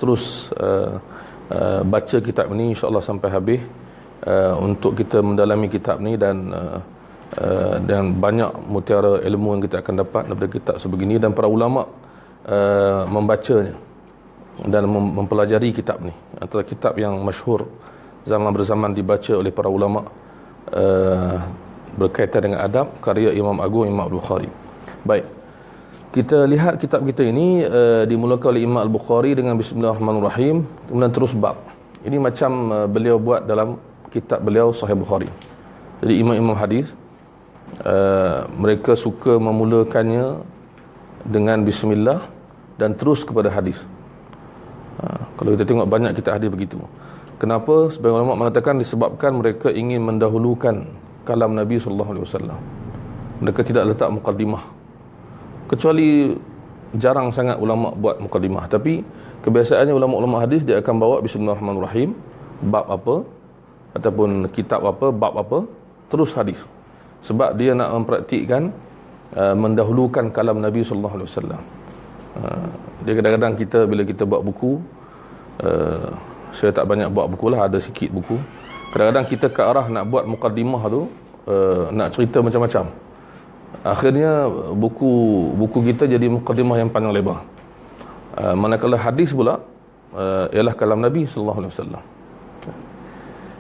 terus baca kitab ini insya-Allah sampai habis untuk kita mendalami kitab ni dan banyak mutiara ilmu yang kita akan dapat daripada kitab sebegini, dan para ulama membacanya dan mempelajari kitab ni. Antara kitab yang masyhur zaman berzaman dibaca oleh para ulama berkaitan dengan adab, karya Imam Agung Imam Al-Bukhari. Baik, kita lihat kitab kita ini dimulakan oleh Imam Al-Bukhari dengan Bismillahirrahmanirrahim, kemudian terus bab. Ini macam beliau buat dalam kitab beliau Sahih Bukhari. Jadi imam-imam hadis mereka suka memulakannya dengan bismillah dan terus kepada hadis. Kalau kita tengok banyak kitab hadis begitu. Kenapa? Sebagian ulama mengatakan disebabkan mereka ingin mendahulukan kalam Nabi sallallahu alaihi wasallam. Mereka tidak letak muqaddimah. Kecuali jarang sangat ulama buat muqaddimah, tapi kebiasaannya ulama-ulama hadis dia akan bawa Bismillahirrahmanirrahim, bab apa ataupun kitab apa, bab apa, terus hadis. Sebab dia nak mempraktikkan mendahulukan kalam Nabi sallallahu alaihi wasallam. Dia kadang-kadang kita bila kita buat buku, saya tak banyak buat buku lah, ada sikit buku. Kadang-kadang kita ke arah nak buat muqaddimah tu, nak cerita macam-macam. Akhirnya buku kita jadi muqaddimah yang panjang lebar. Manakala hadis pula ialah kalam Nabi sallallahu alaihi wasallam.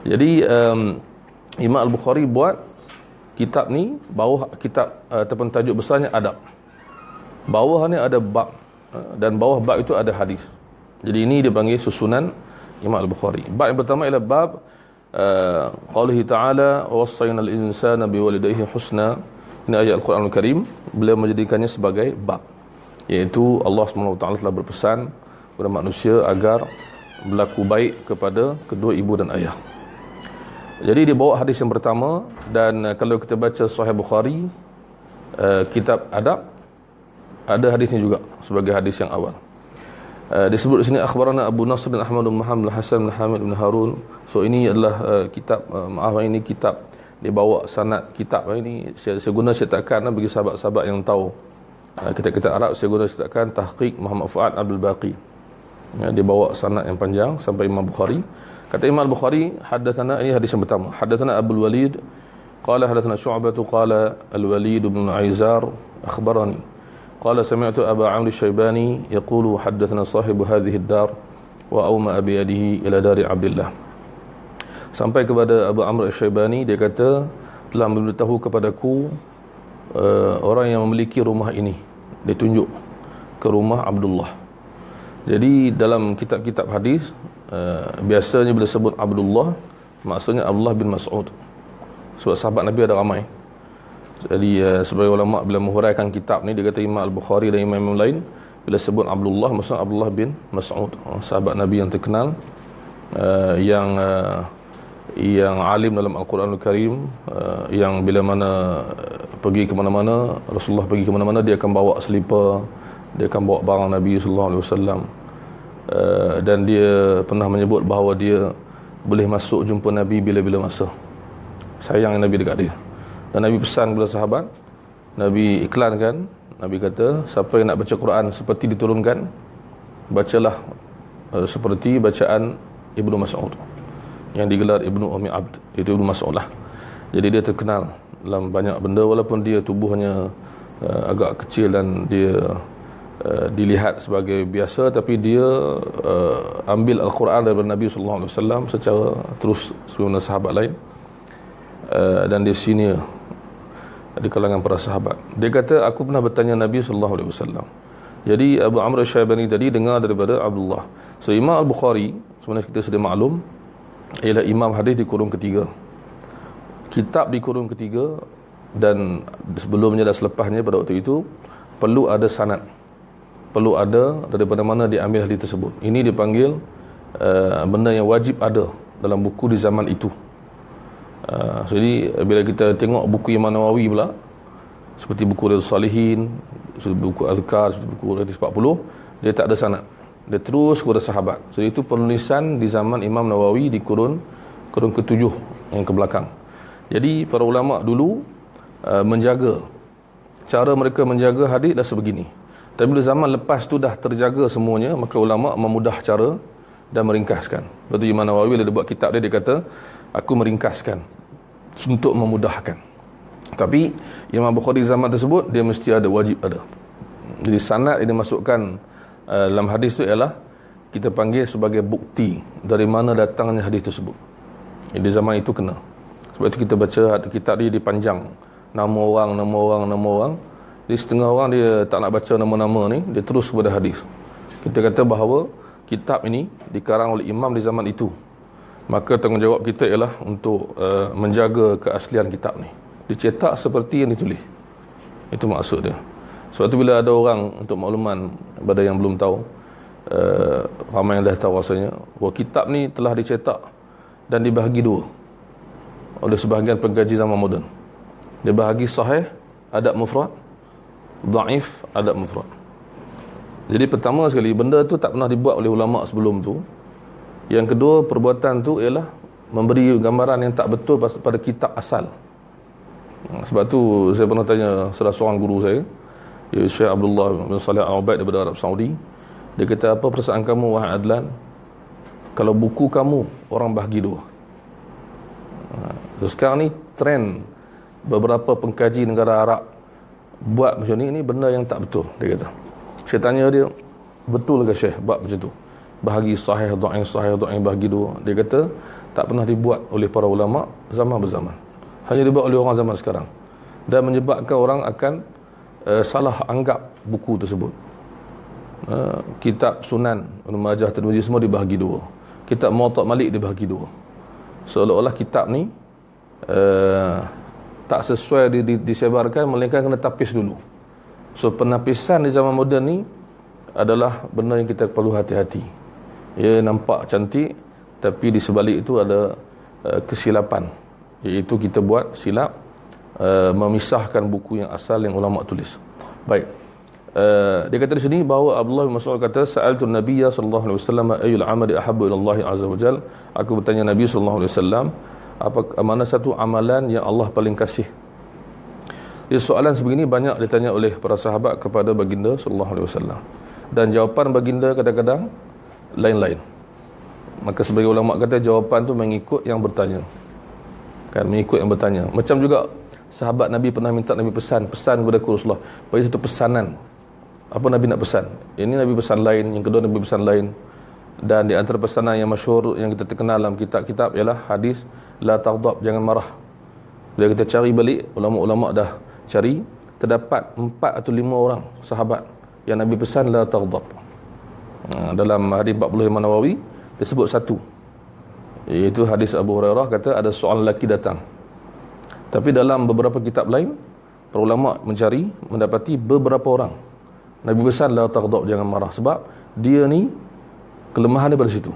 Jadi Imam Al-Bukhari buat kitab ni, bawah kitab ataupun tajuk besarnya adab. Bawah ni ada bab, dan bawah bab itu ada hadis. Jadi ini dipanggil susunan Imam Al-Bukhari. Bab yang pertama ialah bab qaulihi ta'ala wasaynal insana biwalidayhi husna. Ini ayat Al-Quran Al-Karim. Beliau menjadikannya sebagai bab, iaitu Allah SWT telah berpesan kepada manusia agar berlaku baik kepada kedua ibu dan ayah. Jadi dia bawa hadis yang pertama, dan kalau kita baca Sahih Bukhari kitab adab, ada hadisnya juga sebagai hadis yang awal. Disebut di sini akhbarana Abu Nasr bin Ahmad bin Muhammad bin Hasan bin Hamid bin Harun. So ini adalah kitab ini kitab dibawa sanad kitab ini. Saya guna cetakan bagi sahabat-sahabat yang tahu kitab-kitab Arab, saya guna cetakan tahqiq Muhammad Fuad Abdul Baqi. Dia bawa sanad yang panjang sampai Imam Bukhari. Kata Imam Bukhari, haddatsana, ini hadis yang pertama, haddatsana Abdul Walid qala haddatsana Syu'bah qala Al-Walid bin Aizar akhbarani qala sami'tu Aba Amr Asy-Syaibani yaqulu haddatsana sahibu hadhihi ad-dar wa awma bi yadihi ila dari Abdullah. Sampai kepada Abu Amr Asy-Syaibani, dia kata telah memberitahu kepadaku orang yang memiliki rumah ini, dia tunjuk ke rumah Abdullah. Jadi dalam kitab-kitab hadis biasanya bila sebut Abdullah, maksudnya Abdullah bin Mas'ud, sebab sahabat Nabi ada ramai. Jadi sebagai ulama bila menghuraikan kitab ni, dia kata Imam Al-Bukhari dan imam lain bila sebut Abdullah, maksudnya Abdullah bin Mas'ud, sahabat Nabi yang terkenal, yang alim dalam Al-Quran Al-Karim, yang bila mana pergi ke mana-mana, Rasulullah pergi ke mana-mana, dia akan bawa selipar, dia akan bawa barang Nabi sallallahu alaihi wasallam. Dan dia pernah menyebut bahawa dia boleh masuk jumpa Nabi bila-bila masa. Sayang Nabi dekat dia. Dan Nabi pesan kepada sahabat, Nabi iklankan, Nabi kata, siapa yang nak baca Quran seperti diturunkan, bacalah seperti bacaan Ibnu Mas'ud, yang digelar Ibnu Ummi Abd, itu Ibnu Mas'ud lah. Jadi dia terkenal dalam banyak benda, walaupun dia tubuhnya agak kecil dan dia dilihat sebagai biasa, tapi dia ambil Al-Quran daripada Nabi sallallahu alaihi wasallam secara terus sebagaimana sahabat lain, dan dia senior di kalangan para sahabat. Dia kata, aku pernah bertanya Nabi sallallahu alaihi wasallam. Jadi Abu Amr Asy-Syaibani tadi dengar daripada Abdullah. So Imam Al-Bukhari sebenarnya kita sudah maklum ialah imam hadis di kurung ketiga, kitab di kurung ketiga, dan sebelumnya dan selepasnya pada waktu itu perlu ada sanad, perlu ada daripada mana diambil hadis tersebut. Ini dipanggil benda yang wajib ada dalam buku di zaman itu. Jadi bila kita tengok buku Imam Nawawi pula, seperti buku Riyadhus Shalihin, seperti buku Azkar, seperti buku Hadis 40, dia tak ada sanad, dia terus kepada sahabat. Jadi itu penulisan di zaman Imam Nawawi di kurun ke-7 yang ke belakang. Jadi para ulama dulu menjaga, cara mereka menjaga hadis adalah sebegini. Tapi bila zaman lepas tu dah terjaga semuanya, maka ulama memudah cara dan meringkaskan. Betul Imam Nawawi bila dia buat kitab dia kata, aku meringkaskan untuk memudahkan. Tapi Imam Bukhari zaman tersebut dia mesti ada, wajib ada. Jadi sanad yang dimasukkan dalam hadis tu ialah kita panggil sebagai bukti dari mana datangnya hadis tersebut. Di zaman itu kena. Sebab itu kita baca kitab dia dipanjang, nama orang. Jadi setengah orang dia tak nak baca nama-nama ni, dia terus kepada hadis. Kita kata bahawa kitab ini dikarang oleh imam di zaman itu. Maka tanggungjawab kita ialah untuk menjaga keaslian kitab ni. Dicetak seperti yang ditulis. Itu maksud dia. Sebab tu bila ada orang, untuk makluman kepada yang belum tahu, ramai yang dah tahu rasanya, bahawa kitab ni telah dicetak dan dibahagi dua oleh sebahagian pengkaji zaman moden. Dia bahagi sahih, adab mufrad, dhaif, adab mufrad. Jadi pertama sekali, benda tu tak pernah dibuat oleh ulama sebelum tu. Yang kedua, perbuatan tu ialah memberi gambaran yang tak betul pada kitab asal. Sebab tu saya pernah tanya salah seorang guru saya, Syekh Abdullah bin Salih Al-Ubaid daripada Arab Saudi. Dia kata, apa perasaan kamu wahai Adlan kalau buku kamu orang bahagi dua? Terus sekarang ni trend beberapa pengkaji negara Arab buat macam ni, ini benda yang tak betul, dia kata. Saya tanya dia, betul ke Syekh buat macam tu? Bahagi sahih, dhaif, bahagi dua. Dia kata, tak pernah dibuat oleh para ulama zaman berzaman. Hanya dibuat oleh orang zaman sekarang. Dan menyebabkan orang akan salah anggap buku tersebut. Kitab Sunan, Majah, Tirmizi semua dibahagi dua. Kitab Muwatta Malik dibahagi dua. Seolah-olah kitab ni tak sesuai disebarkan, melainkan kena tapis dulu. So penapisan di zaman moden ni adalah benda yang kita perlu hati-hati. Ia nampak cantik, tapi di sebalik itu ada kesilapan, iaitu kita buat silap memisahkan buku yang asal yang ulama tulis. Baik, dia kata di sini bahawa Abdullah bin Mas'ud kata, sa'altu Nabiyya sallallahu alaihi wasallam ayyul amali ahabbu ila Allah azza wajal. Aku bertanya Nabi sallallahu alaihi wasallam, mana satu amalan yang Allah paling kasih. Jadi soalan sebegini banyak ditanya oleh para sahabat kepada baginda sallallahu alaihi wasallam, dan jawapan baginda kadang-kadang lain-lain. Maka sebagai ulama kata jawapan tu mengikut yang bertanya, kan, mengikut yang bertanya. Macam juga sahabat Nabi pernah minta Nabi pesan kepada Rasulullah, bagi satu pesanan. Apa Nabi nak pesan? Ini Nabi pesan lain, yang kedua Nabi pesan lain. Dan di antara pesanan yang masyhur yang kita terkenal dalam kitab-kitab ialah hadis la taghdab, jangan marah. Bila kita cari balik, ulama-ulama dah cari, terdapat 4 atau 5 orang sahabat yang Nabi pesan la taghdab. Dalam hadis 40 Imam Nawawi disebut satu, iaitu hadis Abu Hurairah, kata ada seorang lelaki datang. Tapi dalam beberapa kitab lain, para ulama mencari, mendapati beberapa orang Nabi pesan la taghdab, jangan marah. Sebab dia ni kelemahan daripada situ.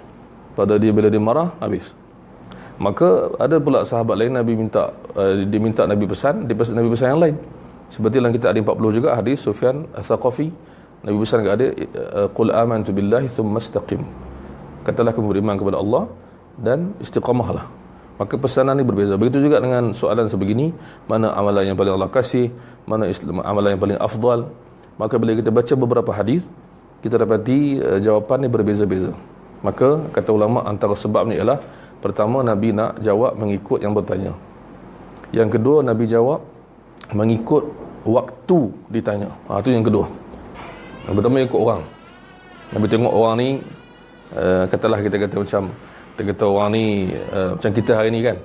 Pada dia bila dia marah, habis. Maka ada pula sahabat lain Nabi minta, dia minta Nabi pesan, Nabi pesan yang lain. Seperti dalam kitab 40 juga hadis Sufyan Al-Thaqafi, Nabi pesan kepada dia, qul amantu billahi thumma istaqim. Katalah kamu beriman kepada Allah dan istiqamahlah. Maka pesanan ini berbeza. Begitu juga dengan soalan sebegini, mana amalan yang paling Allah kasih, mana amalan yang paling afdal. Maka bila kita baca beberapa hadis, kita dapati jawapan ini berbeza-beza. Maka kata ulama, antara sebabnya ialah, pertama, Nabi nak jawab mengikut yang bertanya. Yang kedua, Nabi jawab mengikut waktu ditanya. Itu yang kedua. Yang pertama ikut orang. Nabi tengok orang ni, katalah kita kata macam, kita kata orang ni macam kita hari ni kan,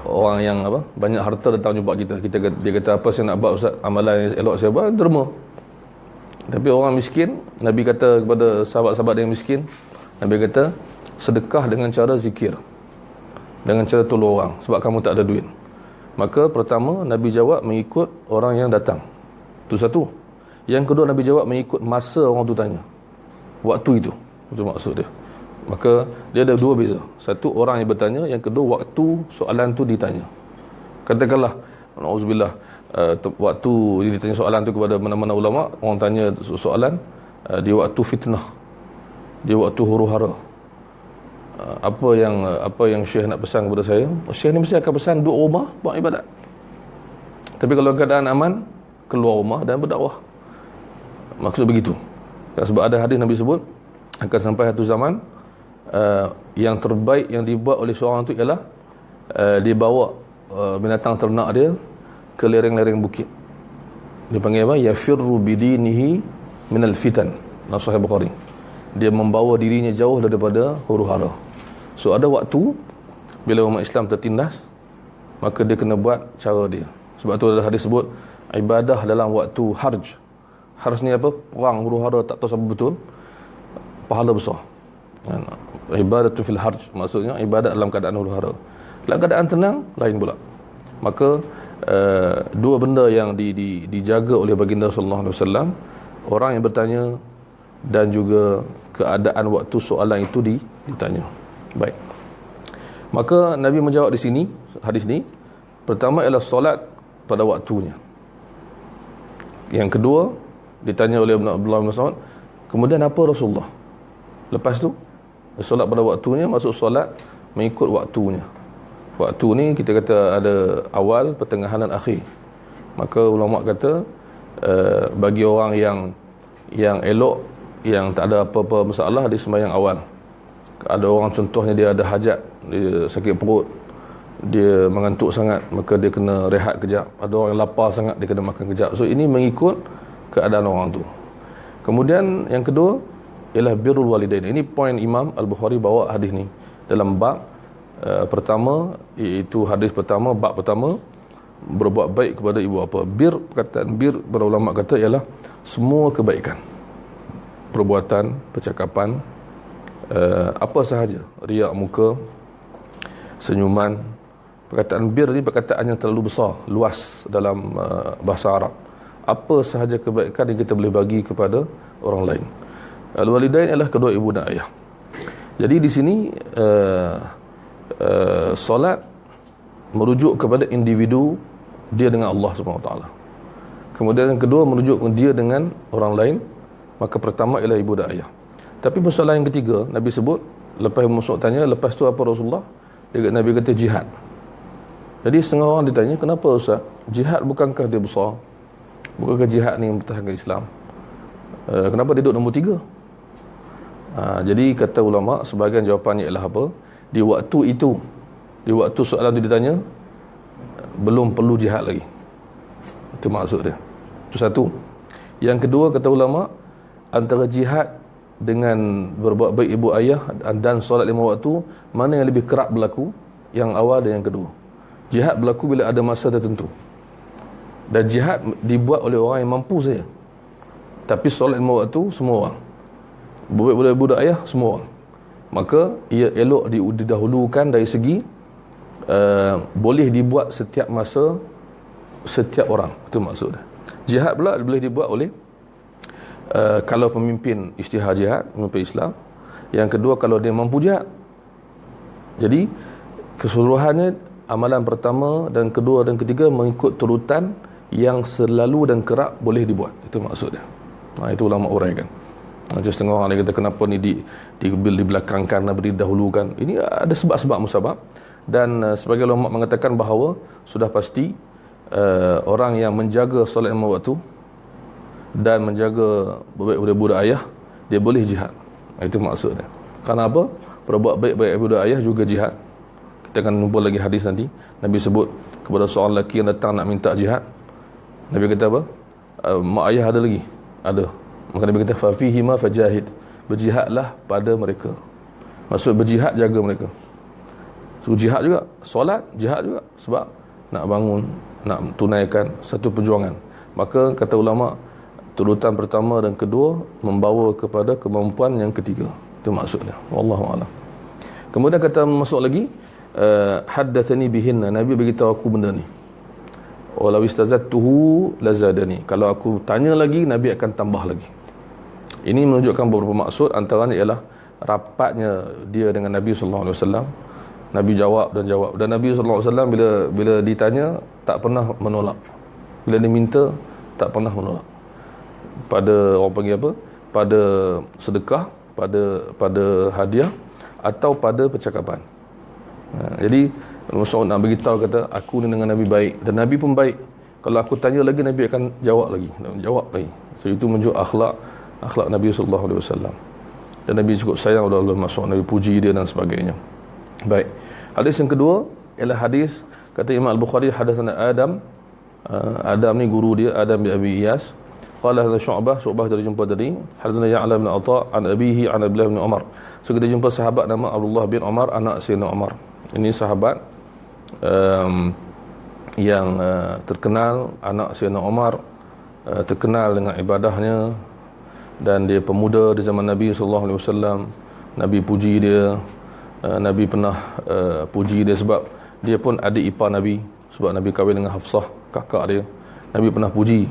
orang yang banyak harta datang jumpa kita. Dia kata, apa saya nak buat Ustaz, amalan yang elok saya buat, derma. Tapi orang miskin, Nabi kata kepada sahabat-sahabat yang miskin, Nabi kata, sedekah dengan cara zikir, dengan cara tolong orang, sebab kamu tak ada duit. Maka pertama, Nabi jawab mengikut orang yang datang. Itu satu. Yang kedua, Nabi jawab mengikut masa orang tu tanya, waktu itu. Itu maksud dia. Maka dia ada dua beza. Satu, orang yang bertanya. Yang kedua, waktu soalan tu ditanya. Katakanlah, na'udzubillah, waktu dia ditanya soalan tu kepada mana-mana ulama, orang tanya soalan di waktu fitnah, di waktu huru-hara. Apa yang Syekh nak pesan kepada saya? Syekh ni mesti akan pesan duduk rumah buat ibadat. Tapi kalau keadaan aman, keluar rumah dan berdakwah. Maksud begitu. Sebab ada hadis Nabi sebut akan sampai satu zaman yang terbaik yang dibuat oleh seorang itu ialah dia bawa binatang ternak dia ke lereng-lereng bukit. Dia panggil apa? Yafirru bidinihi minal fitan. Sahih Bukhari. Dia membawa dirinya jauh daripada huru-hara. So ada waktu bila umat Islam tertindas, maka dia kena buat cara dia. Sebab tu ada hadis sebut ibadah dalam waktu harj. Harj ni apa? Perang huru-hara tak tahu siapa betul. Pahala besar. Ibadatu fil harj, maksudnya ibadat dalam keadaan huru-hara. Dalam keadaan tenang lain pula. Maka dua benda yang dijaga oleh baginda sallallahu alaihi wasallam, orang yang bertanya dan juga keadaan waktu soalan itu ditanya. Baik. Maka Nabi menjawab di sini, hadis ni, pertama ialah solat pada waktunya. Yang kedua, ditanya oleh Abdullah bin Mas'ud, kemudian apa Rasulullah? Lepas tu, solat pada waktunya maksud solat mengikut waktunya. Waktu ni kita kata ada awal, pertengahan dan akhir. Maka ulama kata bagi orang yang elok, yang tak ada apa-apa masalah, dia sembahyang awal. Ada orang contohnya dia ada hajat, dia sakit perut, dia mengantuk sangat, maka dia kena rehat kejap. Ada orang yang lapar sangat, dia kena makan kejap. So ini mengikut keadaan orang tu. Kemudian yang kedua ialah birrul walidain. Ini poin Imam Al-Bukhari bawa hadis ni dalam bab pertama, iaitu hadis pertama, bab pertama, berbuat baik kepada ibu bapa. Bir, perkataan bir para ulama kata ialah semua kebaikan, perbuatan, percakapan, apa sahaja, riak muka, senyuman. Perkataan bir ni perkataan yang terlalu besar, luas dalam bahasa Arab. Apa sahaja kebaikan yang kita boleh bagi kepada orang lain. Al-walidain ialah kedua ibu dan ayah. Jadi di sini solat merujuk kepada individu dia dengan Allah SWT. Kemudian yang kedua merujuk dia dengan orang lain. Maka pertama ialah ibu dan ayah. Tapi persoalan yang ketiga, Nabi sebut, lepas Mas'ud tanya, lepas tu apa Rasulullah? Nabi kata jihad. Jadi setengah orang ditanya, kenapa Ustaz? Jihad bukankah dia besar? Bukankah jihad ni yang mempertahankan Islam? Kenapa dia duduk nombor 3? Jadi kata ulama, sebahagian jawapannya ialah apa? Di waktu itu, di waktu soalan itu ditanya, belum perlu jihad lagi. Itu maksud dia. Itu satu. Yang kedua, kata ulama, antara jihad dengan berbuat baik ibu ayah dan solat 5 waktu, mana yang lebih kerap berlaku? Yang awal dan yang kedua. Jihad berlaku bila ada masa tertentu, dan jihad dibuat oleh orang yang mampu saja. Tapi solat 5 waktu semua orang, budak ayah semua orang. Maka ia elok didahulukan dari segi boleh dibuat setiap masa, setiap orang. Itu maksudnya. Jihad pula boleh dibuat oleh kalau pemimpin isytihar jihad, pemimpin Islam. Yang kedua kalau dia mampu jihad. Jadi keseluruhannya amalan pertama dan kedua dan ketiga mengikut turutan yang selalu dan kerap boleh dibuat. Itu maksudnya. Itu ulama uraikan. Macam setengah orang dia kata kenapa ni dibelakangkan dan didahulukan. Ini ada sebab-sebab musabab. Dan sebagai ulama mengatakan bahawa sudah pasti orang yang menjaga solat 5 waktu dan menjaga budak ayah, dia boleh jihad. Itu maksudnya. Kerana apa? Perbuat baik budak ayah juga jihad. Kita akan jumpa lagi hadis nanti. Nabi sebut kepada seorang lelaki yang datang nak minta jihad, Nabi kata apa? Mak ayah ada lagi? Ada. Maka Nabi kata fafihima fajahid, berjihadlah pada mereka. Maksud berjihad, jaga mereka. So jihad juga, solat jihad juga, sebab nak bangun, nak tunaikan satu perjuangan. Maka kata ulama, turutan pertama dan kedua membawa kepada kemampuan yang ketiga. Itu maksudnya. Wallahu a'lam. Kemudian kata masuk lagi, haddatsani bihinna, Nabi beritahu aku benda ni. Walau istazattuhu lazadani, kalau aku tanya lagi, Nabi akan tambah lagi. Ini menunjukkan beberapa maksud. Antaranya ialah rapatnya dia dengan Nabi sallallahu alaihi wasallam. Nabi jawab dan jawab, dan Nabi sallallahu alaihi wasallam bila ditanya tak pernah menolak. Bila diminta tak pernah menolak. Pada orang panggil apa? Pada sedekah, pada hadiah atau pada percakapan. Jadi Mas'ud nak beritahu, kata aku ni dengan Nabi baik, dan Nabi pun baik. Kalau aku tanya lagi, Nabi akan jawab lagi. So itu menunjuk akhlak Nabi sallallahu alaihi wasallam. Dan Nabi cukup sayang pada Allah masuk, Nabi puji dia dan sebagainya. Baik. Hadis yang kedua ialah hadis kata Imam Al-Bukhari, hadatsana Adam ni guru dia, Adam bin Abi Iyas. Qala hadza Syu'bah dari jumpa dari hadatsana Ya'la bin Atha an abihi an Abdullah bin Umar. So kita jumpa sahabat nama Abdullah bin Umar, anak Sayyidina Umar. Ini sahabat yang terkenal, anak Sayyidina Umar, terkenal dengan ibadahnya, dan dia pemuda di zaman Nabi sallallahu alaihi wasallam. Nabi puji dia, Nabi pernah puji dia sebab dia pun adik ipar Nabi, sebab Nabi kahwin dengan Hafsah, kakak dia. Nabi pernah puji.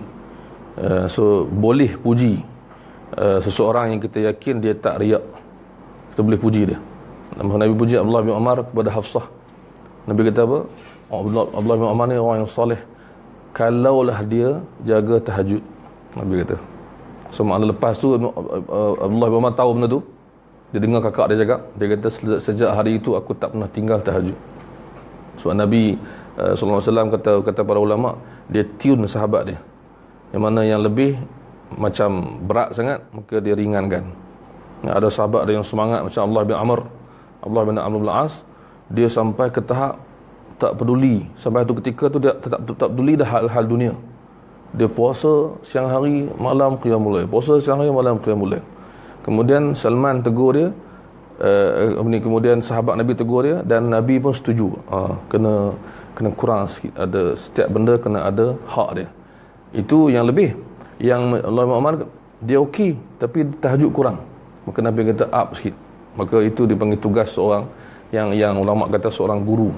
So boleh puji seseorang yang kita yakin dia tak riak, kita boleh puji dia. Nabi puji Abdullah bin Umar kepada Hafsah. Nabi kata apa? Abdullah bin Umar ni orang yang soleh, kalaulah dia jaga tahajud. Nabi kata. So makna lepas tu Abdullah bin Umar tahu benda tu. Dia dengar kakak dia cakap, dia kata sejak hari itu aku tak pernah tinggal tahajud. Sebab Nabi sallallahu alaihi wasallam kata para ulama, dia tune sahabat dia. Yang mana yang lebih macam berat sangat, maka dia ringankan. Ada sahabat dia yang semangat macam Abdullah bin Amr bin As, dia sampai ke tahap tak peduli. Sampai satu ketika tu dia tak peduli dah hal-hal dunia. Dia puasa siang hari, malam qiyamul lail. Puasa siang hari, malam qiyamul lail. Kemudian Salman tegur dia, kemudian sahabat Nabi tegur dia, dan Nabi pun setuju. Kena kurang sikit, ada setiap benda kena ada hak dia. Itu yang lebih. Yang Allah Muhammad dia okey, tapi tahajud kurang. Maka Nabi kata up sikit. Maka itu dipanggil tugas seorang yang ulama kata seorang guru.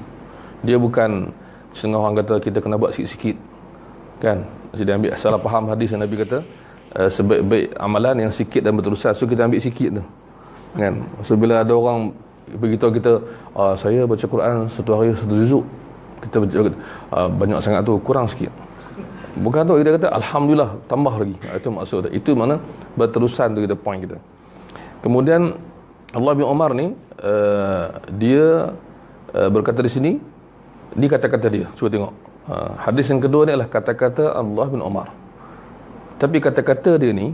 Dia bukan setengah orang kata kita kena buat sikit-sikit, kan? Jadi ambil salah faham hadis yang Nabi kata sebaik-baik amalan yang sikit dan berterusan. So kita ambil sikit tu, kan? So bila ada orang beritahu kita saya baca Quran satu hari satu juzuk, kita baca banyak sangat tu, kurang sikit. Bukan tu, kita kata alhamdulillah, tambah lagi. Itu maksud dia. Itu mana berterusan tu kita point kita. Kemudian Allah bin Umar ni dia berkata di sini, ni kata-kata dia. Cuba tengok. Hadis yang kedua ni adalah kata-kata Allah bin Umar. Tapi kata-kata dia ni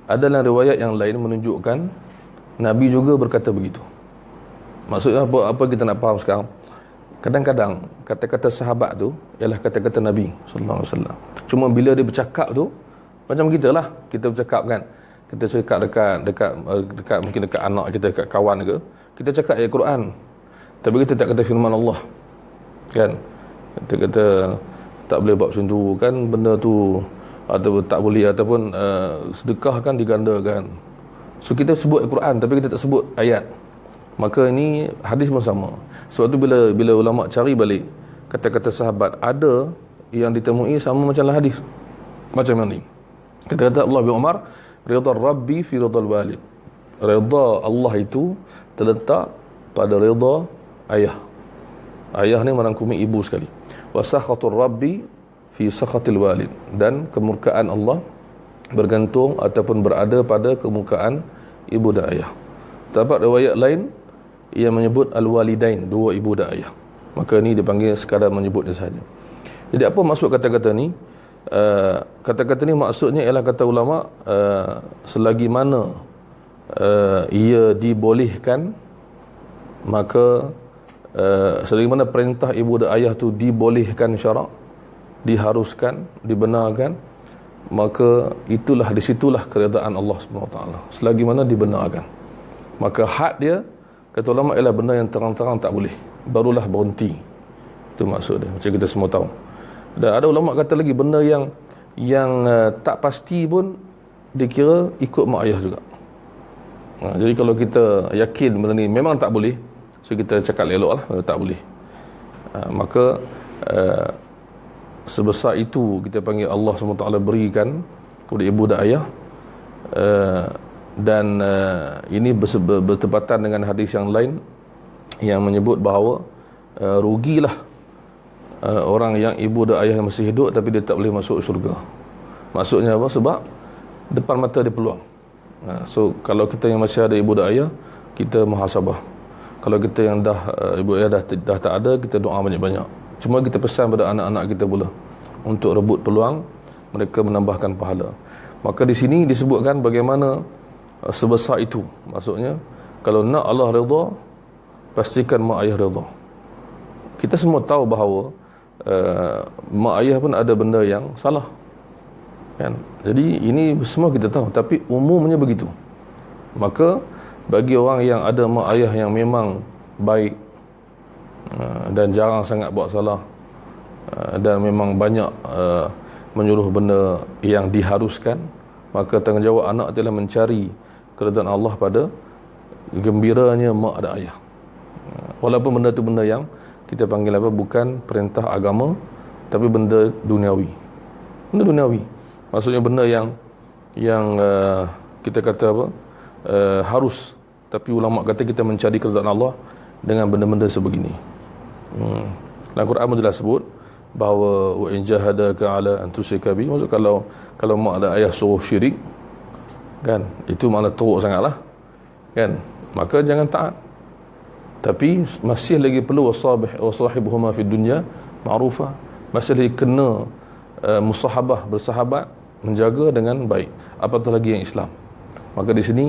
adalah riwayat yang lain menunjukkan Nabi juga berkata begitu. Maksudnya apa kita nak faham sekarang? Kadang-kadang kata-kata sahabat tu ialah kata-kata Nabi sallallahu alaihi wasallam. Cuma bila dia bercakap tu macam kita lah, kita bercakap kan. Kita cakap dekat mungkin dekat anak kita, dekat kawan ke, kita cakap ayat Quran. Tapi kita tak kata firman Allah. Kan? Kita kata tak boleh buat macam tu kan, benda tu ataupun tak boleh, ataupun sedekah kan digandakan. So kita sebut Al-Quran tapi kita tak sebut ayat. Maka ini hadis pun sama. Sebab tu bila ulama cari balik kata-kata sahabat, ada yang ditemui sama macamlah hadis. Macam mana ni? Kata-kata Allah bin Umar, ridha Rabbi fi ridhal walid. Ridha Allah itu terletak pada ridha ayah. Ayah ni merangkumi ibu sekali. Wa sakhatur Rabbi fi sakhatil walid. Dan kemurkaan Allah bergantung ataupun berada pada kemurkaan ibu dan ayah. Terdapat riwayat lain yang menyebut al-walidain, dua ibu dan ayah. Maka ni dipanggil sekadar menyebutnya sahaja. Jadi apa maksud kata-kata ni? Kata-kata ni maksudnya ialah kata ulama, selagi mana ia dibolehkan, maka selagi mana perintah ibu dan ayah tu dibolehkan syarak, diharuskan, dibenarkan, maka itulah, disitulah keredaan Allah SWT. Selagi mana dibenarkan, maka had dia, kata ulama, ialah benda yang terang-terang tak boleh, barulah berhenti. Itu maksud dia, macam kita semua tahu. Dan ada ulama kata lagi, benda yang tak pasti pun dikira ikut mak ayah juga. Jadi kalau kita yakin benda ni memang tak boleh, so kita cakap elok lah, tak boleh. Maka sebesar itu kita panggil Allah SWT berikan kepada ibu dan ayah. Dan ini bertepatan dengan hadis yang lain yang menyebut bahawa rugilah orang yang ibu dan ayah masih hidup tapi dia tak boleh masuk syurga. Maksudnya apa? Sebab depan mata dia peluang. So kalau kita yang masih ada ibu dan ayah, kita muhasabah. Kalau kita yang ibu ayah dah tak ada, kita doa banyak-banyak. Cuma kita pesan pada anak-anak kita pula, untuk rebut peluang, mereka menambahkan pahala. Maka di sini disebutkan bagaimana sebesar itu. Maksudnya kalau nak Allah redha, pastikan mak ayah redha. Kita semua tahu bahawa mak ayah pun ada benda yang salah, kan? Jadi ini semua kita tahu, tapi umumnya begitu. Maka bagi orang yang ada mak ayah yang memang baik dan jarang sangat buat salah, dan memang banyak menyuruh benda yang diharuskan, maka tanggungjawab anak adalah mencari keridaan Allah pada gembiranya mak dan ayah. Walaupun benda tu benda yang kita panggil apa, bukan perintah agama, tapi benda duniawi. Benda duniawi. Maksudnya benda yang kita kata apa, harus. Tapi ulama kata kita mencari keridaan Allah dengan benda-benda sebegini. Dalam Quran pun telah sebut bahawa wa in jahadaka ala an tusyrika bi, maksud kalau mak dan ayah suruh syirik, kan, itu makna teruk sangatlah, kan, maka jangan taat. Tapi masih lagi perlu wasahibuhuma fid dunya ma'rufa, masih lagi kena musahabah, bersahabat, menjaga dengan baik, apatah lagi yang Islam. Maka di sini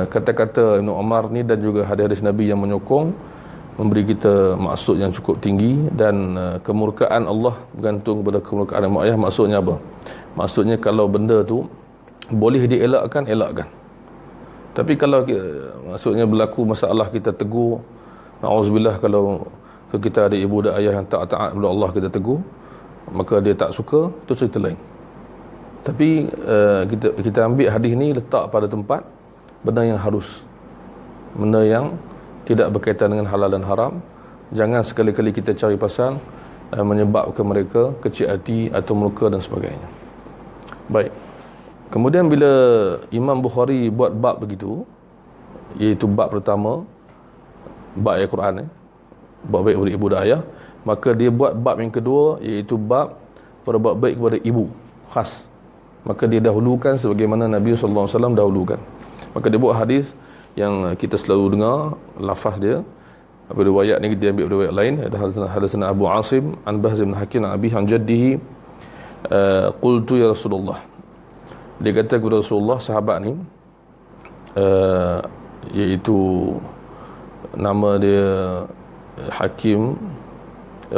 kata-kata Ibn Umar ni dan juga hadis-hadis Nabi yang menyokong, memberi kita maksud yang cukup tinggi. Dan kemurkaan Allah bergantung kepada kemurkaan mak ayah. Maksudnya apa? Maksudnya kalau benda tu boleh dielakkan, elakkan. Tapi kalau maksudnya berlaku masalah, kita tegur, na'udzubillah, kalau kita ada ibu dan ayah yang tak taat kepada Allah, kita tegur, maka dia tak suka, itu cerita lain. Tapi kita ambil hadis ni, letak pada tempat benda yang harus, benda yang tidak berkaitan dengan halal dan haram. Jangan sekali-kali kita cari pasal menyebabkan mereka kecil hati atau murka dan sebagainya. Baik. Kemudian bila Imam Bukhari buat bab begitu, iaitu bab pertama, bab Al-Quran, bab baik kepada ibu dan ayah, maka dia buat bab yang kedua, iaitu bab berbuat baik kepada ibu, khas. Maka dia dahulukan sebagaimana Nabi SAW dahulukan. Maka dia buat hadis yang kita selalu dengar lafaz dia. Apa riwayat ni kita ambil riwayat lain, hadatsana Abu Asim an Bahz bin Hakim an abihi an jaddihi qultu ya Rasulullah. Dia kata kepada Rasulullah, sahabat ni iaitu nama dia Hakim,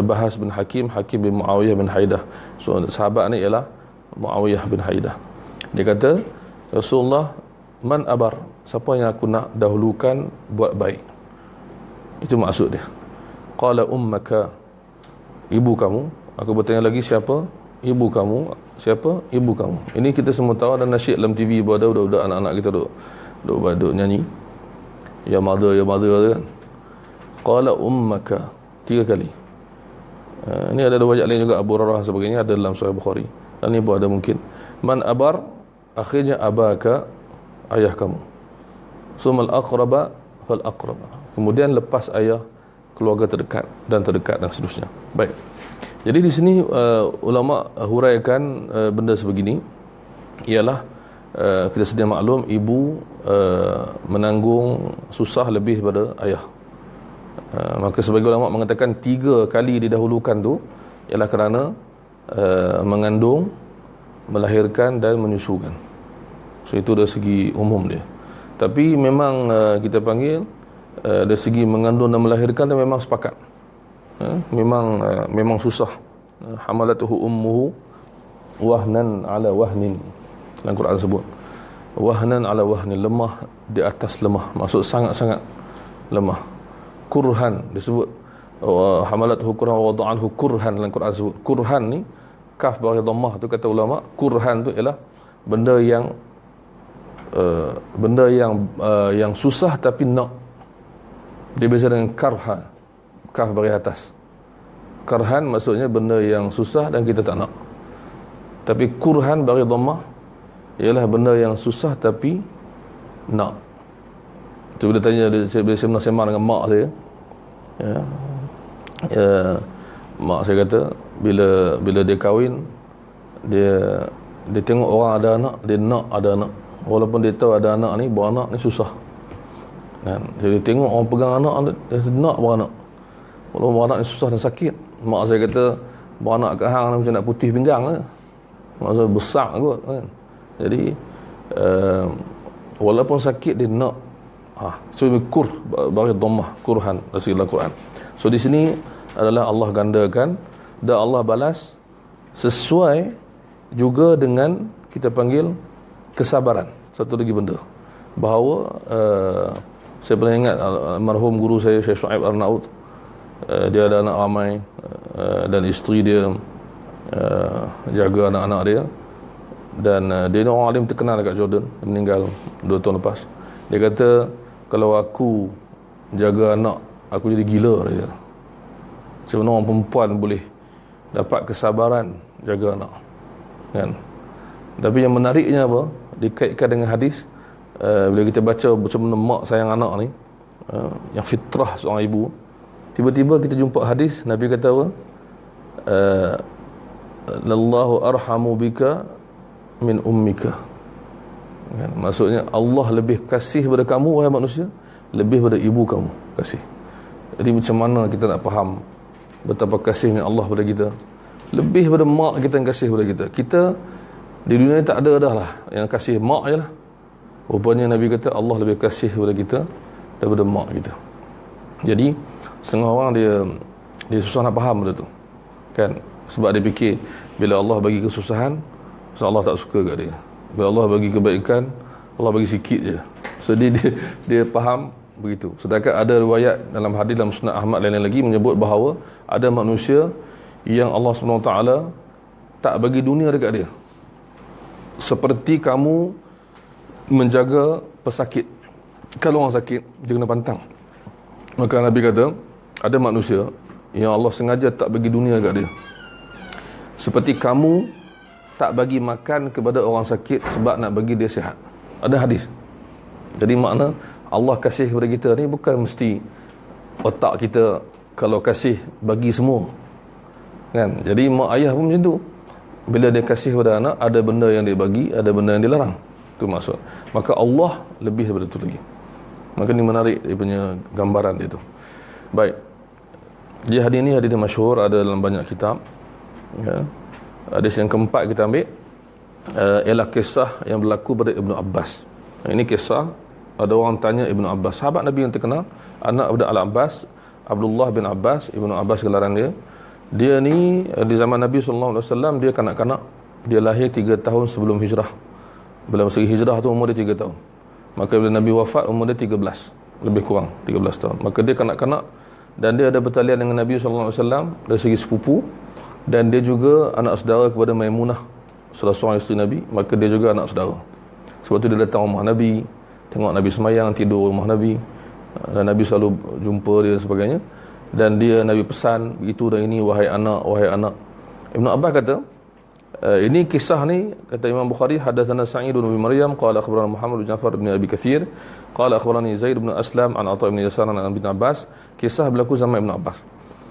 Bahz bin Hakim, Hakim bin Muawiyah bin Haidah. So sahabat ni ialah Muawiyah bin Haidah. Dia kata, Rasulullah, man abar, siapa yang aku nak dahulukan buat baik? Itu maksud dia. Qala ummaka, ibu kamu. Aku bertanya lagi, siapa? Ibu kamu. Siapa? Ibu kamu. Ini kita semua tahu, ada nasyid dalam TV pada budak-budak anak-anak kita duk nyanyi, ya mother tu kan. Qala ummaka, 3 kali. Ini ada riwayat lain juga, Abu Hurairah sebagainya, ada dalam Sahih Bukhari. Dan ini pun ada mungkin. Man abar, akhirnya abaka, ayah kamu. Sumal aqraba fal aqraba. Kemudian lepas ayah, keluarga terdekat dan seterusnya. Baik. Jadi di sini ulama huraikan benda sebegini, ialah kita sedia maklum, ibu menanggung susah lebih pada ayah. Maka sebagai ulama mengatakan 3 kali didahulukan tu ialah kerana mengandung, melahirkan dan menyusukan. So itu dari segi umum dia. Tapi memang kita panggil dari segi mengandung dan melahirkan dia memang sepakat. Memang susah. Hamalatuhu ummuhu wahnan ala wahnin. Dalam Quran sebut wahnan ala wahnin, lemah di atas lemah, maksud sangat-sangat lemah. Kurhan disebut hamalatuhu kurhan wa wada'anhu kurhan. Dalam Quran sebut kurhan ni, kaf bagi dhammah tu, kata ulama, kurhan tu ialah benda yang susah tapi nak. Dia beza dengan karha, kaf bagi atas. Karhan maksudnya benda yang susah dan kita tak nak. Tapi kurhan bagi dhammah ialah benda yang susah tapi nak. Tu bila tanya, bila saya sembang dengan mak saya, mak saya kata bila dia kahwin, dia tengok orang ada anak, dia nak ada anak. Walaupun dia tahu ada anak ni, buat anak ni susah. Kan? Jadi tengok orang pegang anak, dia nak buat anak. Walaupun buat anak ni susah dan sakit. Mak saya kata beranak kat hang macam nak putih pinggang lah. Maksudnya besar kot kan. Jadi walaupun sakit dia nak so kur bagi dhammah kurhan dalam Quran. So di sini adalah Allah gandakan dan Allah balas sesuai juga dengan kita panggil kesabaran. Satu lagi benda bahawa saya pernah ingat almarhum guru saya Syekh Shu'aib Arnaud, dia ada anak ramai dan isteri dia jaga anak-anak dia, dan dia orang alim terkenal dekat Jordan. Dia meninggal 2 tahun lepas. Dia kata kalau aku jaga anak aku jadi gila dia. Sebenarnya orang perempuan boleh dapat kesabaran jaga anak kan. Tapi yang menariknya apa, dikaitkan dengan hadis bila kita baca macam mana mak sayang anak ni, yang fitrah seorang ibu, tiba-tiba kita jumpa hadis Nabi kata apa, lallahu arhamu bika min ummika kan? Maksudnya Allah lebih kasih pada kamu wahai manusia lebih pada ibu kamu kasih. Jadi macam mana kita nak faham betapa kasihnya Allah pada kita, lebih pada mak kita yang kasih pada kita. Kita di dunia ni tak ada dah lah yang kasih mak je lah. Rupanya Nabi kata Allah lebih kasih pada kita daripada mak kita. Jadi setengah orang dia susah nak faham benda tu kan, sebab dia fikir bila Allah bagi kesusahan, so Allah tak suka kat dia. Bila Allah bagi kebaikan, Allah bagi sikit je. So dia faham begitu. Sedangkan ada riwayat dalam hadis dalam Musnad Ahmad lain-lain lagi menyebut bahawa ada manusia yang Allah SWT tak bagi dunia dekat dia, seperti kamu menjaga pesakit. Kalau orang sakit dia kena pantang, maka Nabi kata ada manusia yang Allah sengaja tak bagi dunia dekat dia, seperti kamu tak bagi makan kepada orang sakit sebab nak bagi dia sihat. Ada hadis. Jadi makna Allah kasih kepada kita ni bukan mesti otak kita kalau kasih bagi semua kan. Jadi mak ayah pun macam tu, bila dia kasih kepada anak ada benda yang dia bagi, ada benda yang dilarang. Itu maksud. Maka Allah lebih daripada itu lagi. Maka ni menarik dia punya gambaran dia tu. Baik. Jadi hadis ni hadis masyhur, ada dalam banyak kitab ya. Hadis yang keempat kita ambil ialah kisah yang berlaku pada Ibnu Abbas. Ini kisah ada orang tanya Ibnu Abbas, sahabat Nabi yang terkenal, anak daripada Al-Abbas, Abdullah bin Abbas, Ibnu Abbas gelaran dia. Dia ni di zaman Nabi SAW dia kanak-kanak, dia lahir 3 tahun sebelum hijrah. Bila masa hijrah tu umur dia 3 tahun. Maka bila Nabi wafat umur dia 13, lebih kurang 13 tahun. Maka dia kanak-kanak dan dia ada bertalian dengan Nabi SAW dari segi sepupu, dan dia juga anak saudara kepada Maimunah, salah seorang isteri Nabi. Maka dia juga anak saudara. Sebab tu dia datang rumah Nabi, tengok Nabi semayang, tidur rumah Nabi, dan Nabi selalu jumpa dia dan sebagainya. Dan dia Nabi pesan begitu dan ini, wahai anak, wahai anak. Ibnu Abbas kata ini kisah ni, kata Imam Bukhari, hadatsana Sa'id bin Maryam qala akhbarana Muhammad bin Ja'far bin Abi Katsir qala akhbarani Zaid bin Aslam an Atha bin Yasar an Ibn Abbas. Kisah berlaku zaman Ibn Abbas,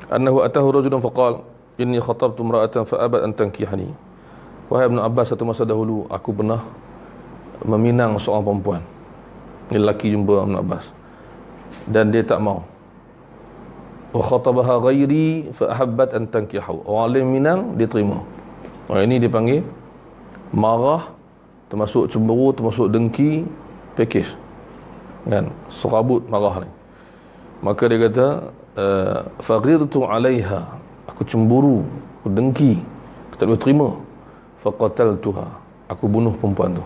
annahu atahu rajulun faqala inni khatabtu imra'atan fa abat an tankihani. Wahai Ibn Abbas, satu masa dahulu aku pernah meminang seorang perempuan. Ni lelaki jumpa Ibn Abbas dan dia tak mau. Wa khatabaha ghairi fa ahabbat an tankihu. Orang lain minang, dia terima. Ini dipanggil marah, termasuk cemburu, termasuk dengki, pakej kan, serabut marah ni. Maka dia kata faghirtu 'alaiha, aku cemburu, aku dengki, aku tak boleh terima. Faqataltuha, aku bunuh perempuan tu.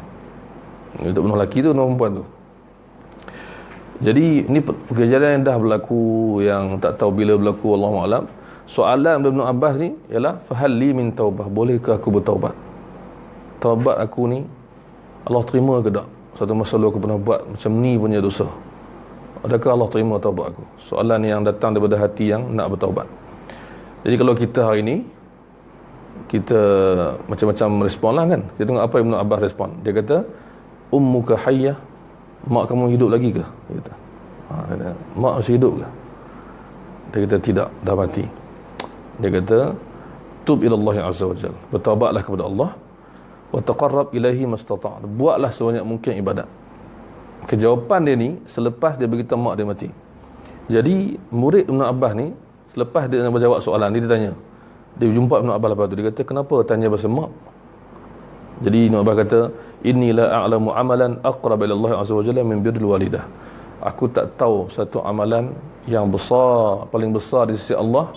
Dia tak bunuh lelaki tu, bunuh perempuan tu. Jadi ni kejadian yang dah berlaku, yang tak tahu bila berlaku, Allahu a'lam. Soalan Ibn Abbas ni ialah fahal li min taubah, bolehkah aku bertaubat? Taubat aku ni Allah terima ke tak? Satu masa lalu aku pernah buat macam ni punya dosa, adakah Allah terima taubat aku? Soalan yang datang daripada hati yang nak bertaubat. Jadi kalau kita hari ni, kita macam-macam respon lah kan. Kita tengok apa Ibn Abbas respon. Dia kata ummuka hayyah, mak kamu hidup lagi ke? Dia kata, kata mak masih hidup ke? Dia kata tidak, dah mati. Dia kata tub ila Allah azza wajalla, bertaubatlah kepada Allah, wa taqarrab ilaihi mastata', buatlah sebanyak mungkin ibadat. Kejawapan dia ni selepas dia beritahu mak dia mati. Jadi murid Ibn Abbas ni selepas dia nak berjawab soalan dia, tanya Dia jumpa Ibn Abbas lepas tu, dia kata, kenapa tanya pasal mak? Jadi Ibn Abbas kata, inni la a'lamu amalan aqrab ila Allah azza wa jalla min birril walidah. Aku tak tahu satu amalan yang besar, paling besar di sisi Allah,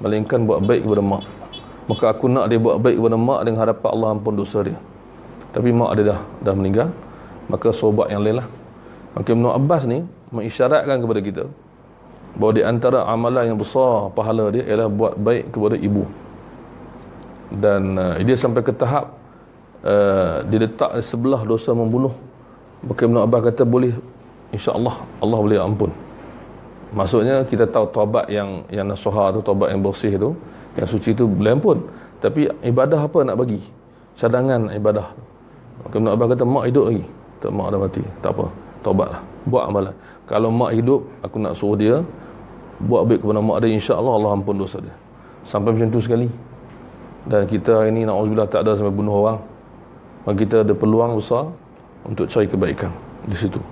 melainkan buat baik kepada mak. Maka aku nak dia buat baik kepada mak dengan harapan Allah ampun dosa dia. Tapi mak dia dah meninggal, maka sobat yang lain lah. Maka Ibn Abbas ni mengisyaratkan kepada kita bahawa di antara amalan yang besar pahala dia ialah buat baik kepada ibu. Dan dia sampai ke tahap dia letak sebelah dosa membunuh. Maka Ibn Abbas kata boleh, insya-Allah Allah boleh ampun. Maksudnya kita tahu taubat yang nasuha tu, taubat yang bersih tu, yang suci tu boleh ampun. Tapi ibadah apa nak bagi? Cadangan ibadah. Maka Ibn Abbas kata mak hidup lagi, tak, mak dah mati, tak apa, taubatlah, buat amalan. Kalau mak hidup, aku nak suruh dia buat baik kepada mak dia, insya-Allah Allah ampun dosa dia. Sampai macam tu sekali. Dan kita hari ni na'udzubillah tak ada sampai bunuh orang. Maka kita ada peluang besar untuk cari kebaikan di situ.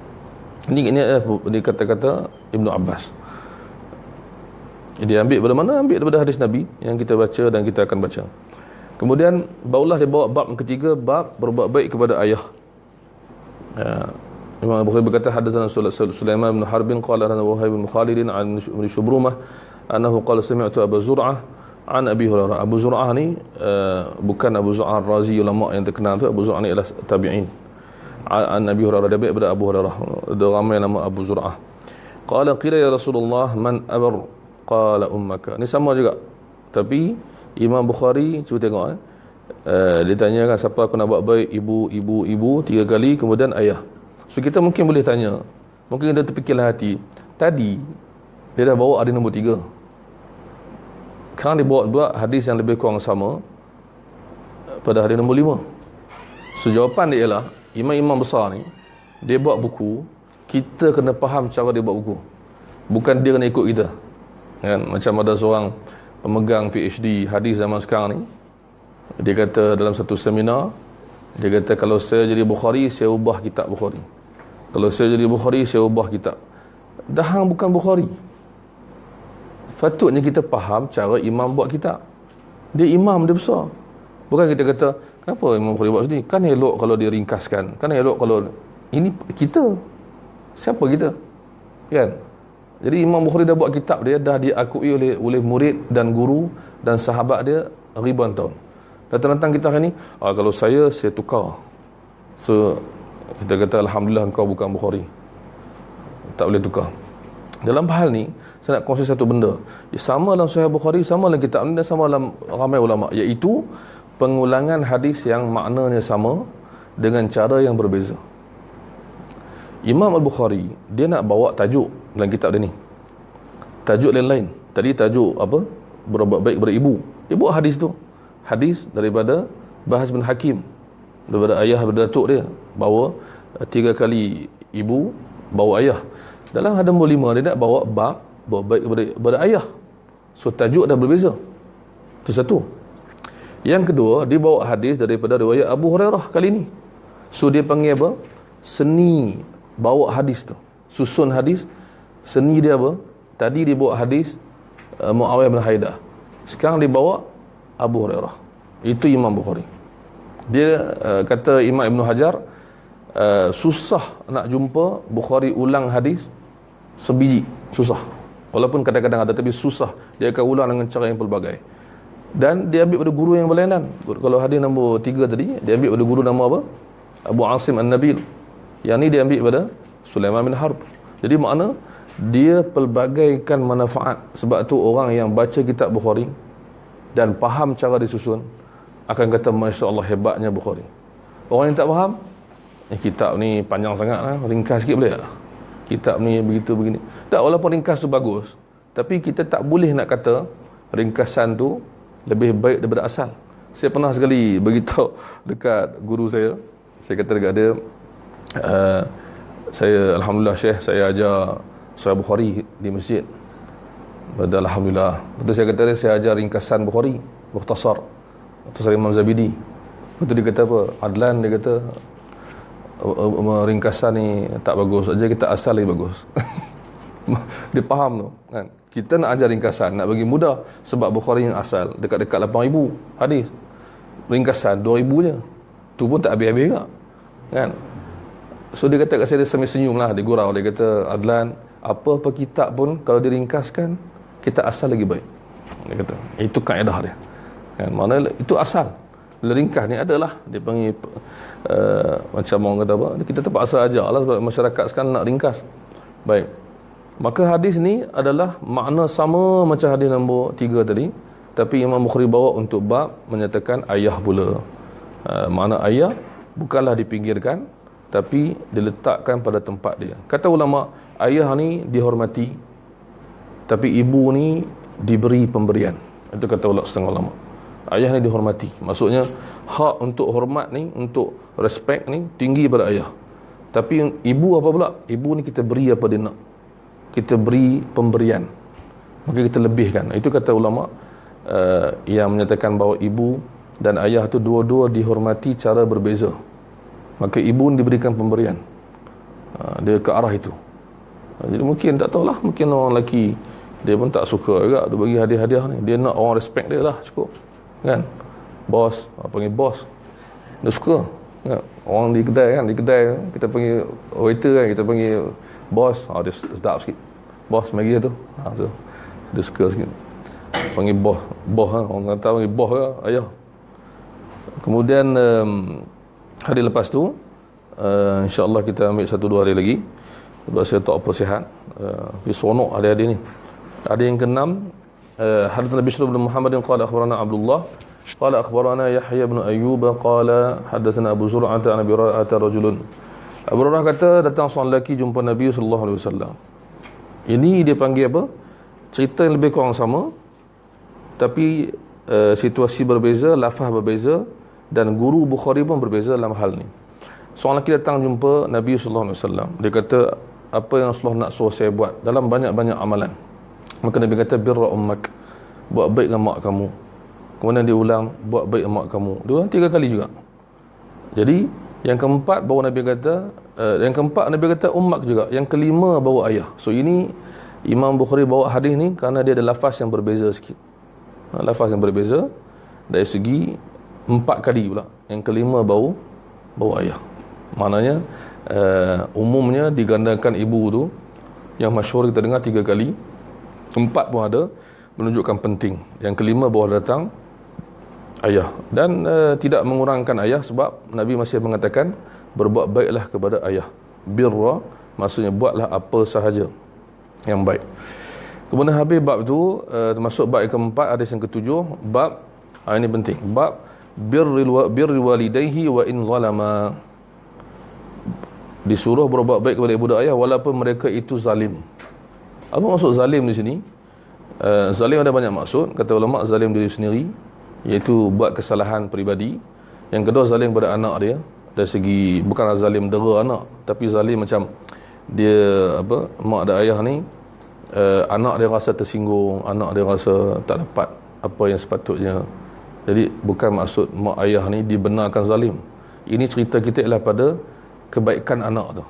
Ini adalah kata-kata Ibn Abbas. Dia ambil daripada mana? Ambil daripada hadis Nabi yang kita baca dan kita akan baca. Kemudian barulah dia bawa bab ketiga, bab berbuat baik kepada ayah. Imam Bukhari berkata, hadatsana Sulaiman bin Harbin qala lana Wahib bin Khalid an Shubrumah annahu qala sami'tu Abu Zur'ah an Abi Hurairah. Abu Zur'ah ni bukan Abu Zur'ah Razi, ulama yang terkenal tu. Abu Zur'ah ni adalah tabi'in. An Abi Hurairah, dia daripada Abu Hurairah. Ada ramai nama Abu Zur'ah. Qala qila ya Rasulullah man abar? Qala ummaka. Ni sama juga, tapi Imam Bukhari cuba tengok dia tanyakan siapa aku nak buat baik, ibu 3 kali, kemudian ayah. So kita mungkin boleh tanya, mungkin kita terfikirlah hati, tadi dia dah bawa hadis nombor 3, sekarang dia buat hadis yang lebih kurang sama pada hadis nombor 5. So jawapan dia ialah imam-imam besar ni dia buat buku, kita kena faham cara dia buat buku, bukan dia kena ikut kita kan. Macam ada seorang pemegang PhD hadis zaman sekarang ni, dia kata dalam satu seminar, dia kata kalau saya jadi Bukhari, saya ubah kitab Bukhari. Kalau saya jadi Bukhari, saya ubah kitab. Dah hang bukan Bukhari. Patutnya kita faham cara imam buat kitab. Dia imam, dia besar. Bukan kita kata, kenapa Imam Bukhari buat sini? Kan elok kalau dia ringkaskan. Kan elok kalau... Ini kita. Siapa kita? Kan? Jadi Imam Bukhari dah buat kitab dia, dah diakui oleh murid dan guru dan sahabat dia ribuan tahun. Datang-datang kita hari ni, kalau saya tukar. So kita kata alhamdulillah engkau bukan Bukhari, tak boleh tukar. Dalam hal ni saya nak kongsi satu benda, sama dalam Sahih Bukhari, sama dalam kitab ni, dan sama dalam ramai ulama, iaitu pengulangan hadis yang maknanya sama dengan cara yang berbeza. Imam Al-Bukhari dia nak bawa tajuk dalam kitab dia ni, tajuk lain-lain. Tadi tajuk apa? Berbuat baik kepada ibu. Dia buat hadis tu, hadis daripada Bahas bin Hakim, daripada ayah, daripada datuk dia, bawa 3 kali ibu, bawa ayah. Dalam hadis nombor 5 dia nak bawa bab buat baik kepada ayah. So tajuk dah berbeza. Itu satu. Yang kedua, dia bawa hadis daripada riwayat Abu Hurairah kali ni. So dia panggil apa? Seni bawa hadis tu, susun hadis. Seni dia apa? Tadi dia bawa hadis Muawiyah bin Haidah, sekarang dia bawa Abu Hurairah. Itu Imam Bukhari. Dia kata Imam Ibn Hajar, susah nak jumpa Bukhari ulang hadis sebiji, susah. Walaupun kadang-kadang ada, tapi susah. Dia akan ulang dengan cara yang pelbagai. Dan dia ambil pada guru yang berlainan. Kalau hadis nombor 3 tadi, dia ambil pada guru nama apa? Abu Asim An-Nabil. Yang ni dia ambil pada Sulaiman bin Harb. Jadi makna dia pelbagaikan manfaat. Sebab tu orang yang baca kitab Bukhari dan faham cara disusun akan kata Masya Allah, hebatnya Bukhari. Orang yang tak faham, kitab ni panjang sangat lah, ringkas sikit boleh tak? Kitab ni begitu begini. Tak, walaupun ringkas tu bagus, tapi kita tak boleh nak kata ringkasan tu lebih baik daripada asal. Saya pernah sekali beritahu dekat guru saya kata dekat dia, saya alhamdulillah Syekh, saya ajar Sahih Bukhari di masjid. Pada alhamdulillah. Betul, saya kata dia, saya ajar ringkasan Bukhari, mukhtasar, mukhtasar Imam Zabidi. Betul, dia kata apa? Adlan, dia kata ringkasan ni tak bagus, aja kita asal lagi bagus. Dia faham tu kan. Kita nak ajar ringkasan, nak bagi mudah, sebab Bukhari yang asal dekat-dekat 8,000 hadis, ringkasan 2,000 je, tu pun tak habis-habis juga kan. So dia kata kat saya, dia sambil senyum lah, dia gurau, dia kata, Adlan, apa-apa kitab pun kalau diringkaskan, kita asal lagi baik. Dia kata itu kaedah dia kan, mana itu asal. Bila ringkas ni adalah dia panggil macam orang kata apa, kita terpaksa ajar lah sebab masyarakat sekarang nak ringkas. Baik, maka hadis ni adalah makna sama macam hadis nombor 3 tadi, tapi Imam Bukhari bawa untuk bab menyatakan ayah pula. Makna ayah bukanlah dipinggirkan, tapi diletakkan pada tempat dia. Kata ulama, ayah ni dihormati, tapi ibu ni diberi pemberian. Itu kata setengah ulama. Ayah ni dihormati, maksudnya hak untuk hormat ni, untuk respect ni tinggi pada ayah. Tapi ibu apa pula? Ibu ni kita beri apa dia nak, kita beri pemberian, maka kita lebihkan. Itu kata ulama yang menyatakan bahawa ibu dan ayah tu dua-dua dihormati cara berbeza, maka ibu ni diberikan pemberian. Dia ke arah itu. Jadi mungkin tak tahulah, mungkin orang lelaki dia pun tak suka juga dia bagi hadiah-hadiah ni, dia nak orang respect dia lah, cukup kan. Bos, panggil bos, dia suka kan? Orang di kedai kita panggil waiter kan, kita panggil bos, dia sedap sikit, bos mari tu, tu dia suka sikit, panggil bos kan? Orang kata panggil bos ke ayah. Kemudian hari lepas tu insya-Allah kita ambil 1-2 hari lagi, sebab saya tak apa sihat, tapi sonok ada ni. Ada yang keenam, hadatsana Bishr bin Muhammadin qala akhbarana Abdullah qala akhbarana Yahya bin Ayyub qala hadatsana Abu Zur'ah an Abi Hurairah rajulun. Abu Hurairah kata, datang seorang lelaki jumpa Nabi sallallahu alaihi wasallam. Ini dia panggil apa? Cerita yang lebih kurang sama, tapi situasi berbeza, lafaz berbeza, dan guru Bukhari pun berbeza dalam hal ni. Seorang lelaki datang jumpa Nabi sallallahu alaihi wasallam. Dia kata, apa yang Rasulullah nak suruh saya buat dalam banyak-banyak amalan? Maka Nabi kata, birra ummak, buat baik dengan mak kamu. Kemudian dia ulang, buat baik dengan mak kamu. Dia ulang 3 kali juga. Jadi yang keempat baru Nabi kata, yang keempat Nabi kata ummak juga. Yang kelima bawa ayah. So ini Imam Bukhari bawa hadis ni kerana dia ada lafaz yang berbeza sikit. Lafaz yang berbeza dari segi 4 kali pula. Yang kelima bawa ayah. Maknanya umumnya digandakan ibu tu, yang masyhur kita dengar 3 kali. 4 pun ada, menunjukkan penting. Yang kelima baru datang ayah. Dan tidak mengurangkan ayah, sebab Nabi masih mengatakan berbuat baiklah kepada ayah. Birra maksudnya buatlah apa sahaja yang baik. Kemudian habis bab tu, termasuk bab yang keempat, hadis yang ketujuh, bab ini penting, bab birri walidayhi wa in zalama. Disuruh berbuat baik kepada ibu dan ayah walaupun mereka itu zalim. Apa maksud zalim di sini? Zalim ada banyak maksud. Kata ulama, zalim diri sendiri, iaitu buat kesalahan peribadi. Yang kedua, zalim pada anak dia, dari segi bukanlah zalim dera anak, tapi zalim macam dia mak dan ayah ni, anak dia rasa tersinggung, anak dia rasa tak dapat apa yang sepatutnya. Jadi bukan maksud mak ayah ni dibenarkan zalim. Ini cerita kita ialah pada kebaikan anak tu.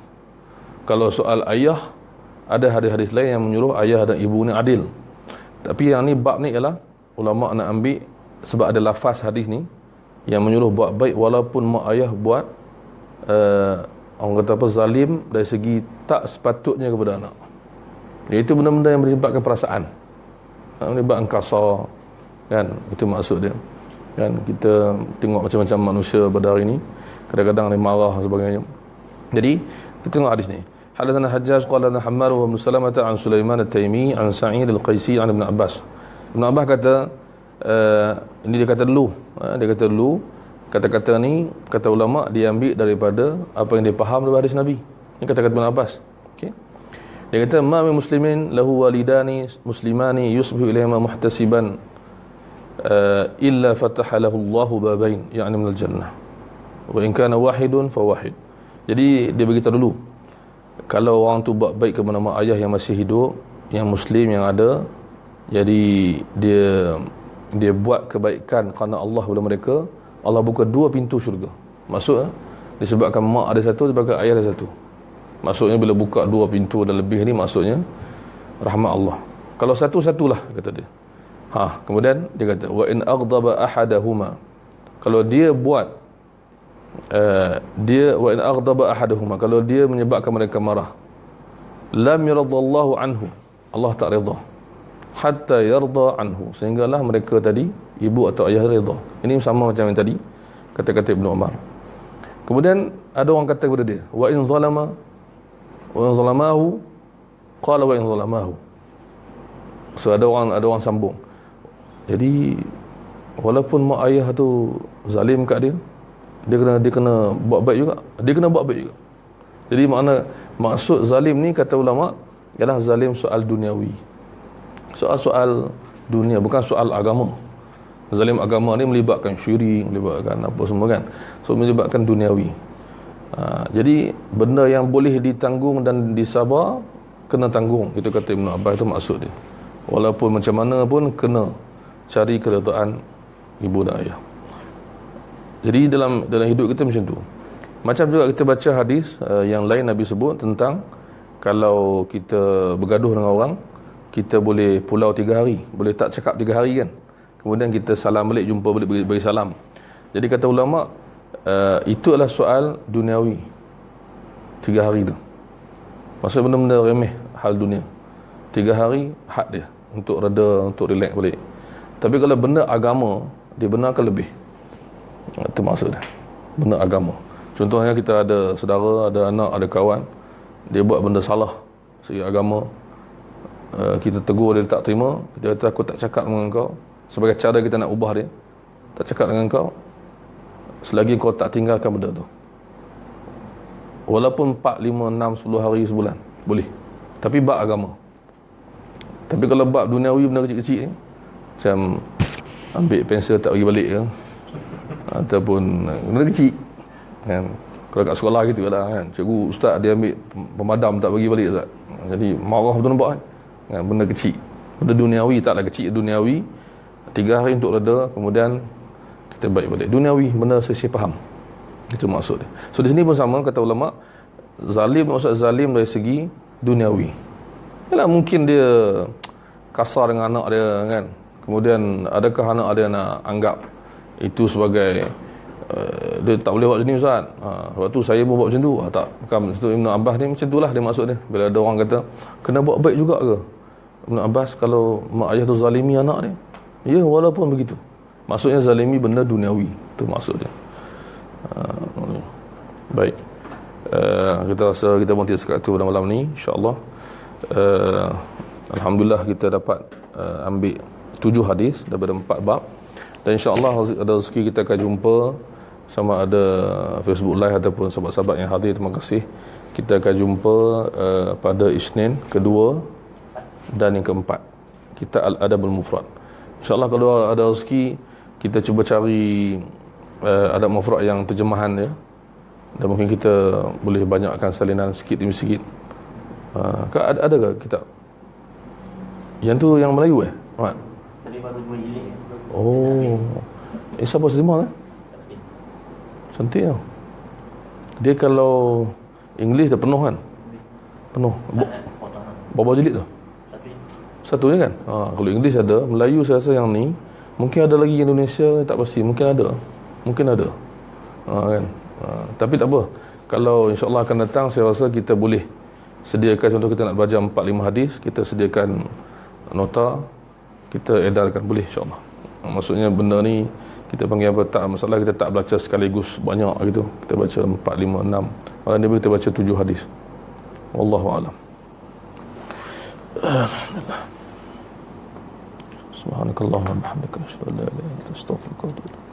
Kalau soal ayah, ada hadis-hadis lain yang menyuruh ayah dan ibu ni adil. Tapi yang ni, bab ni ialah ulama nak ambil sebab ada lafaz hadis ni yang menyuruh buat baik walaupun mak ayah buat orang kata apa, zalim dari segi tak sepatutnya kepada anak. Iaitu benda-benda yang melibatkan perasaan, melibatkan kasar kan, itu maksud dia kan. Kita tengok macam-macam manusia pada hari ni, kadang-kadang dia marah dan sebagainya. Jadi kita tengok hadis ni. Hadatsana Hajjaj qala lana Hammar wa Ibn Salamah an Sulaiman at-Taimi an Sa'id al-Qaisi an Ibn Abbas. Ibn Abbas kata, ini dia kata dulu, kata-kata ni kata ulama diambil daripada apa yang dia faham daripada hadis Nabi. Ini kata-kata Ibn Abbas. Okey. Dia kata, ma min muslimin lahu walidani muslimani yusbihu ilayhima muhtasiban illa fataha lahu Allahu babain ya'ni minal jannah wa in kana wahidun fa wahid. Jadi dia beritahu dulu, kalau orang tu buat baik kepada mak ayah yang masih hidup, yang muslim yang ada, jadi dia buat kebaikan kerana Allah kepada mereka, Allah buka 2 pintu syurga. Maksud disebabkan mak ada satu, disebabkan ayah ada satu. Maksudnya bila buka 2 pintu dan lebih ni, maksudnya rahmat Allah. Kalau satu-satulah, kata dia. Kemudian dia kata wa in aghdaba ahadahuma, kalau dia buat wa in aghdaba ahaduhuma, kalau dia menyebabkan mereka marah, lam yaradallahu anhu, Allah tak redha, hatta yarda anhu, sehinggalah mereka tadi, ibu atau ayah, redha. Ini sama macam yang tadi kata-kata Ibnu Umar. Kemudian ada orang kata kepada dia, wa in zalamahu qala wa in zalamahu. So ada orang sambung, jadi walaupun mak ayah tu zalim kat dia kena buat baik juga. Dia kena buat baik juga. Jadi maksud zalim ni, kata ulama, ialah zalim soal duniawi. Soal dunia, bukan soal agama. Zalim agama ni melibatkan syirik, melibatkan apa semua kan. So melibatkan duniawi. Jadi benda yang boleh ditanggung dan disabar, kena tanggung. Itu kata Ibn Abbas, itu maksud dia. Walaupun macam mana pun kena cari keredaan ibu dan ayah. Jadi dalam hidup kita macam tu. Macam juga kita baca hadis yang lain, Nabi sebut tentang kalau kita bergaduh dengan orang, kita boleh pulau 3 hari, boleh tak cakap 3 hari kan. Kemudian kita salam balik, jumpa balik, beri salam. Jadi kata ulama, itu adalah soal duniawi, 3 hari tu. Maksud benda-benda remeh, hal dunia. 3 hari hak dia untuk reda, untuk relax balik. Tapi kalau benda agama, dia benarkan lebih. Itu maksud dia, benda agama. Contohnya kita ada saudara, ada anak, ada kawan, dia buat benda salah segi agama, kita tegur dia, tak terima, kita kata aku tak cakap dengan kau, sebagai cara kita nak ubah dia, tak cakap dengan kau selagi kau tak tinggalkan benda tu. Walaupun 4, 5, 6, 10 hari, sebulan, boleh. Tapi bab agama. Tapi kalau bab duniawi, benda kecil-kecil ni, macam ambil pensel tak bagi balik ke, ataupun benda kecil kan. Kalau kat sekolah gitu lah kan, cikgu, ustaz dia ambil pemadam tak bagi balik ustaz, jadi marah betul nampak kan. Benda kecil, benda duniawi, taklah kecil, duniawi, 3 hari untuk reda, kemudian kita baik balik. Duniawi, benda sesuai faham, itu maksud dia. So di sini pun sama, kata ulama, zalim maksud zalim dari segi duniawi. Yalah, mungkin dia kasar dengan anak dia kan, kemudian adakah anak dia nak anggap itu sebagai dia tak boleh buat macam ni ustaz, sebab tu saya pun buat macam tu. Tak, bukan macam tu. Ibn Abbas ni macam itulah dia maksud dia. Bila ada orang kata kena buat baik juga ke, Ibn Abbas, kalau mak ayah tu zalimi anak dia, ya walaupun begitu, maksudnya zalimi benda duniawi, itu maksud dia. Baik, kita rasa kita berhenti sekat tu pada malam ni, insyaAllah. Alhamdulillah kita dapat ambil 7 hadis daripada 4 bab, dan insyaAllah ada rezeki kita akan jumpa, sama ada Facebook Live ataupun sahabat-sahabat yang hadir, terima kasih. Kita akan jumpa pada Isnin kedua dan yang keempat, kita Al-Adabul Mufrad. InsyaAllah kalau ada rezeki, kita cuba cari adab mufrad yang terjemahan dia, dan mungkin kita boleh banyakkan salinan sikit demi sikit. Ada ke kitab yang tu yang Melayu Mat? Tadi baru 2 jilid. Oh, siapa terjemah cantik tau. Dia kalau English dah penuh kan? Penuh. Berapa jilid tu? Satu je kan? Kalau English ada, Melayu saya rasa yang ni, mungkin ada lagi Indonesia, tak pasti, mungkin ada. Kan? Tapi tak apa. Kalau insyaAllah akan datang, saya rasa kita boleh sediakan, contoh kita nak baca 4-5 hadis, kita sediakan nota, kita edarkan, boleh insyaAllah. Maksudnya benda ni kita panggil apa, tak masalah kita tak baca sekaligus banyak gitu, kita baca 4, 5, 6, malah dia kita baca 7 hadis. Wallahu a'lam. Alhamdulillah. Subhanakallahumma wa bihamdika, asyhadu an la ilaha illa anta, astaghfiruka wa atubu ilaik.